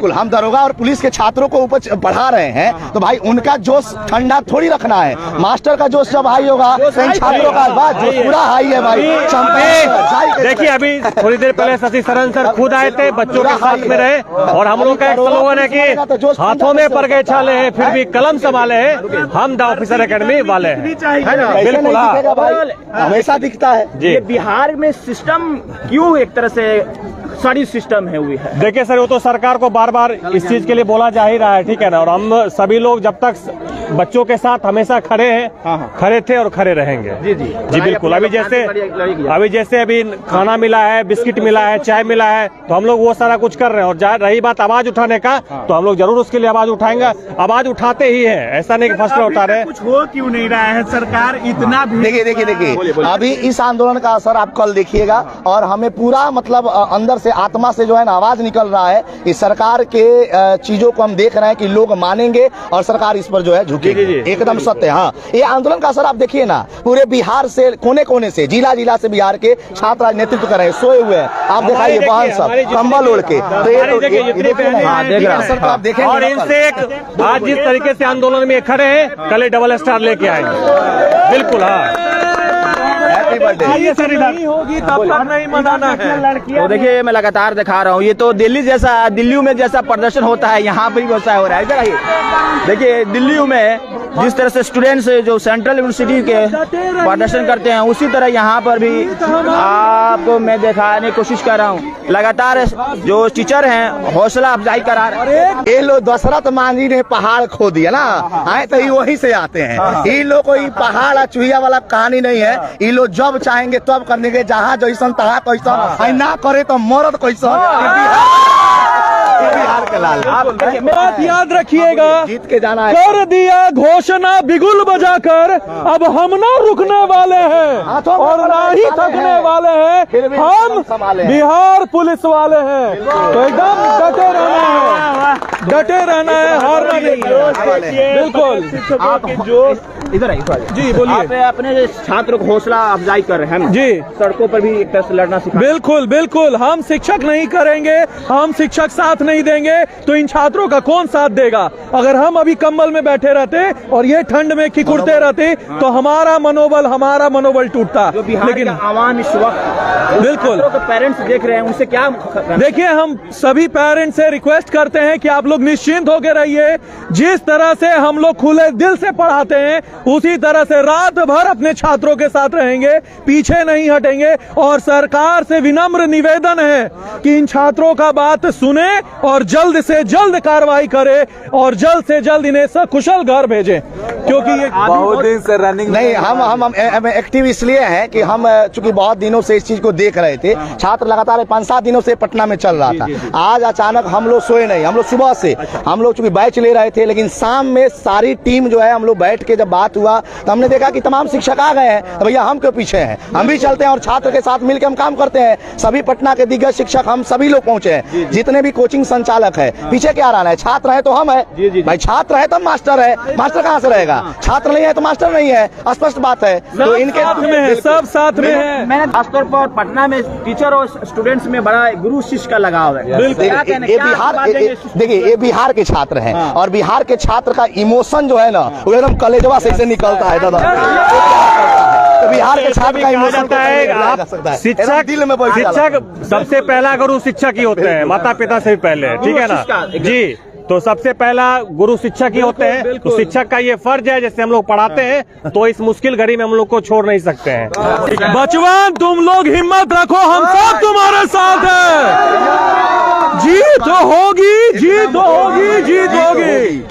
हम दरोगा और पुलिस के छात्रों को ऊपर बढ़ा रहे हैं तो भाई उनका जोश ठंडा थोड़ी रखना है। मास्टर का जोश जब हाई होगा तो इन छात्रों का बात जोश पूरा हाई है भाई। देखिए अभी थोड़ी देर पहले शशि शरण सर खुद आए थे, बच्चों के साथ में रहे और हम लोग का एक स्लोगन है कि हाथों में पर गए छाले हैं फिर भी कलम संभाले हैं, हम द ऑफिसर एकेडमी वाले हैं। बिल्कुल हमेशा दिखता है। ये बिहार में सिस्टम क्यों एक तरह से सारी सिस्टम है हुई है। देखिए सर वो तो सरकार को बार बार इस चीज के लिए बोला जा ही रहा है, ठीक है ना। और हम सभी लोग जब तक बच्चों के साथ हमेशा खड़े हैं, खड़े थे और खड़े रहेंगे। जी बिल्कुल। अभी जैसे अभी खाना मिला है, बिस्किट मिला है, चाय मिला है, तो हम लोग वो सारा कुछ कर रहे हैं। और रही बात आवाज उठाने का, तो हम लोग जरूर उसके लिए आवाज उठाएंगे, आवाज उठाते ही है, ऐसा नहीं कि फर्स्ट उठा रहे। कुछ हो क्यों नहीं रहा है सरकार इतना भी। देखिए अभी इस आंदोलन का असर आप कल देखिएगा और हमें पूरा मतलब अंदर से आत्मा से जो है ना आवाज निकल रहा है कि सरकार के चीजों को हम देख रहे हैं कि लोग मानेंगे और सरकार इस पर जो है झुकेगी। एकदम सत्य। हाँ, ये आंदोलन का असर आप देखिए ना, पूरे बिहार से कोने कोने से जिला जिला से बिहार के छात्र आज नेतृत्व कर रहे हैं, सोए हुए हैं। आप दिखाइए बहन सब कंबल ओढ़ के, आप देखें। और इनसे एक आज जिस तरीके से आंदोलन में खड़े हैं, कल डबल स्टार लेके आएंगे। बिल्कुल। हाँ नहीं होगी तब तक नहीं मनाना है। तो देखिए मैं लगातार दिखा रहा हूँ, ये तो दिल्ली में जैसा प्रदर्शन होता है यहाँ पर भी वैसा हो रहा है। इधर आइए, देखिए दिल्ली में जिस तरह से स्टूडेंट्स जो सेंट्रल यूनिवर्सिटी के प्रदर्शन करते हैं उसी तरह यहाँ पर भी आपको मैं दिखाने की कोशिश कर रहा हूँ। लगातार जो टीचर हैं हौसला अफजाई करा रहे हैं। ये लोग दशरथ मांझी ने पहाड़ खो दिया ना, आए तो ये वहीं से आते हैं। ये लोग को पहाड़ चूहिया वाला कहानी नहीं है। ये लोग जब चाहेंगे तब करने के, जहाँ जैसन तहाँ कैसा ना करे तो मरद कैसा। बिहार के लाल बात याद रखिएगा, जीत के जाना है। कर दिया घोषणा बिगुल बजाकर, अब हम ना रुकने वाले हैं और ना ही थकने वाले हैं, हम बिहार पुलिस वाले हैं। तो एकदम डटे रहना है, हारना नहीं है। बिल्कुल। जो इधर आइए जी, बोलिए। आप अपने छात्रों को हौसला अफजाई कर रहे हैं जी, सड़कों पर भी एक तरह से लड़ना सिखा। बिल्कुल। हम शिक्षक नहीं करेंगे, हम शिक्षक साथ नहीं देंगे तो इन छात्रों का कौन साथ देगा। अगर हम अभी कंबल में बैठे रहते और ये ठंड में खिकुड़ते रहते तो हमारा मनोबल टूटता। लेकिन आवाम इस वक्त बिल्कुल पेरेंट्स देख रहे हैं, उनसे क्या देखिए, हम सभी पेरेंट्स से रिक्वेस्ट करते हैं कि आप लोग निश्चिंत होकर रहिए। जिस तरह से हम लोग खुले दिल से पढ़ाते हैं उसी तरह से रात भर अपने छात्रों के साथ रहेंगे, पीछे नहीं हटेंगे। और सरकार से विनम्र निवेदन है कि इन छात्रों का बात सुने और जल्द से जल्द कार्रवाई करे और जल्द से जल्द इन्हें सकुशल घर भेजें, क्योंकि ये बहुत दिन से रनिंग नहीं। हम एक्टिव इसलिए हैं कि हम चूंकि बहुत दिनों से इस चीज को देख रहे थे। छात्र लगातार 5-7 दिनों से पटना में चल रहा था। आज अचानक हम लोग सोए नहीं, हम लोग सुबह से हम लोग चूंकि बैच ले रहे थे, लेकिन शाम में सारी टीम जो है हम लोग बैठ के जब बात हुआ तो हमने देखा कि तमाम शिक्षक आ गए हैं। तो भैया हम क्यों पीछे हैं, हम भी चलते हैं और छात्र के साथ मिलकर हम काम करते हैं। सभी पटना के दिग्गज शिक्षक हम सभी लोग पहुंचे हैं, जितने भी कोचिंग संचालक है। पीछे क्या रहना है, छात्र है तो हम है भाई, छात्र है तो मास्टर है। मास्टर कहाँ से रहेगा, छात्र नहीं है तो मास्टर नहीं है, स्पष्ट बात है। तो इनके सब साथ में है। मैंने खासतौर पर पटना में टीचर और स्टूडेंट्स में बड़ा गुरु शिष्य का लगाव है। देखिए ये बिहार के छात्र हैं और बिहार के छात्र का इमोशन जो है ना वो एकदम कलेजवा से निकलता है दादा। तो बिहार के छात्र का इमोशन है। शिक्षक सबसे पहला गुरु शिक्षक ही होते हैं, माता पिता से भी पहले, ठीक है ना जी। तो सबसे पहला गुरु शिक्षक ही होते हैं। तो शिक्षक का ये फर्ज है, जैसे हम लोग पढ़ाते हैं तो इस मुश्किल घड़ी में हम लोग को छोड़ नहीं सकते हैं। बचवन तुम लोग हिम्मत रखो, हम सब तुम्हारे साथ हैं। जीत होगी।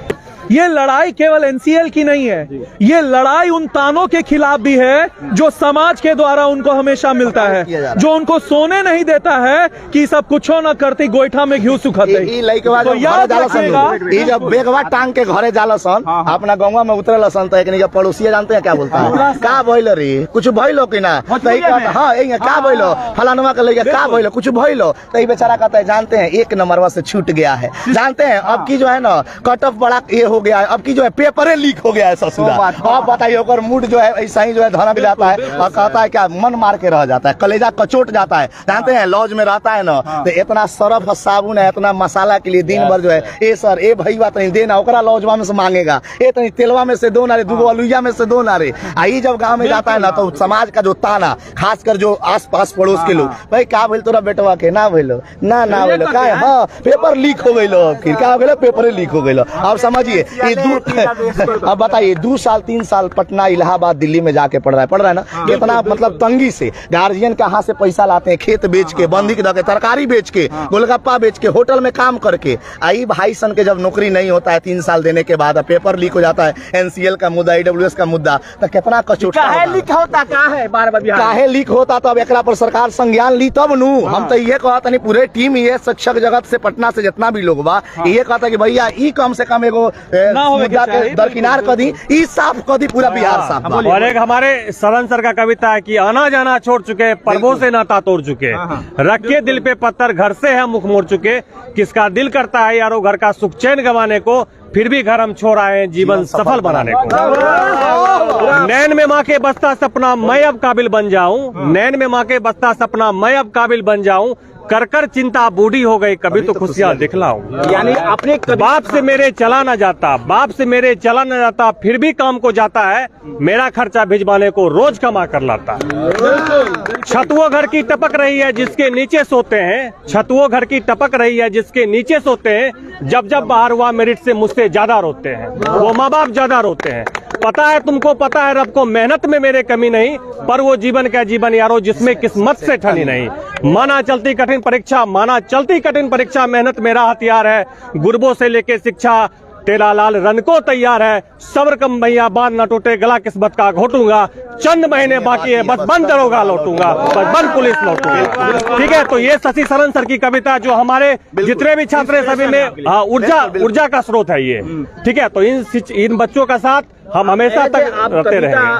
ये लड़ाई केवल एनसीएल की नहीं है, ये लड़ाई उन तानों के खिलाफ भी है जो समाज के द्वारा उनको हमेशा मिलता है, जो उनको सोने नहीं देता है कि सब कुछ न करती गोईठा में घी सुखते। तो याद रखिएगा, जब बेगवा टांग के घरे जाला सन अपना गाँव में उतरल सन तो एक पड़ोसी जानते हैं क्या बोलता है, का भइलो रे, कुछ भइलो कि ना। हाँ का भइलो, फलानुमा के लेके का भइलो, कुछ भइलो। तो बेचारा कहता है जानते हैं 1 नंबरवा से छूट गया है। जानते हैं अब की जो है ना कट ऑफ बड़ा ये हो हो गया है, अब की जो है पेपरे लीक हो गया है ससुरा। आप बताइए ओकर मूड जो है ऐसा ही जो है धना भी जाता है और कहता है क्या मन मार के रह जाता है, कलेजा कचोट जाता है। जानते हैं लॉज में रहता है ना तो इतना सर्फ साबुन है, इतना मसाला के लिए दिन भर जो है ए सर ए भई बात नहीं देना, ओकरा लॉजवा में से मांगेगा, ए तनी तेलवा में से दो ना रे, दूगो अलुइया में से दो ना रे। आई जब गांव में जाता है ना तो समाज का जो ताना, खासकर जो आस पास पड़ोस के लोग, भाई क्या बोल तोरा बेटवा के ना बोलो ना बोलो का, हाँ पेपर लीक हो गई, फिर क्या हो गया पेपर लीक हो गई। अब समझिए अब बताइए 2 साल 3 साल पटना इलाहाबाद दिल्ली में जाके पढ़ रहा है ना, कितना मतलब तंगी से गार्जियन कहाँ से पैसा लाते हैं, खेत बेच के, बंदी के तरकारी बेच के, गोलगप्पा बेच के, होटल में काम करके। आई भाई सन के जब नौकरी नहीं होता है 3 साल देने के बाद पेपर लीक हो जाता है, NCL का मुद्दा, EWS का मुद्दा, तो कितना कचोटा लीक होता काहे लीक होता। तो अब एकरा पर सरकार संज्ञान ली तब नू। हम तो ये कहता नहीं पूरे टीम ये शिक्षक जगत से पटना से जितना भी लोग बा ये कहता कि भैया ई कम से कम एगो मुद्दा के दरकिनार कर दी, ई साफ कर दी, पूरा बिहार साफ। और एक हमारे सरन सर का कविता है कि आना जाना छोड़ चुके, पर्वों से नाता तोड़ चुके, रख के दिल पे पत्थर घर से है मुख मोड़ चुके, किसका दिल करता है यारो घर का सुख चैन गंवाने को, फिर भी घर हम छोड़ आए जीवन सफल बनाने को। नैन में माँ के बसता सपना मैं अब काबिल बन जाऊं, नैन में माँ के बसता सपना मैं अब काबिल बन जाऊं, कर कर चिंता बूढ़ी हो गई कभी तो खुशियां दिखलाऊं। यानी अपने बाप से मेरे चला न जाता, बाप से मेरे चला न जाता, फिर भी काम को जाता है, मेरा खर्चा भिजवाने को रोज कमा कर लाता। छत वो घर की टपक रही है जिसके नीचे सोते हैं, छत वो घर की टपक रही है जिसके नीचे सोते हैं, जब जब बाहर हुआ मेरिट से मुझसे ज्यादा रोते हैं, वो माँ बाप ज्यादा रोते हैं। पता है तुमको, पता है रब को, मेहनत में मेरे कमी नहीं, पर वो जीवन का जीवन यारो जिसमें किस्मत से ठनी नहीं। माना चलती कठिन परीक्षा, माना चलती कठिन परीक्षा, मेहनत मेरा हथियार है, गुरबों से लेके शिक्षा तेरा लाल रन को तैयार है, सब्र कम मैया बांध न टूटे गला किस्मत का घोटूंगा, चंद महीने बाकी है बस बंद दरोगा लौटूंगा, बस बंद पुलिस लौटूंगा। ठीक है, तो ये शशि शरण सर की कविता जो हमारे जितने भी छात्र हैं सभी में ऊर्जा का स्रोत है ये। ठीक है, तो इन बच्चों का साथ हम हमेशा तक रहते रहेंगे।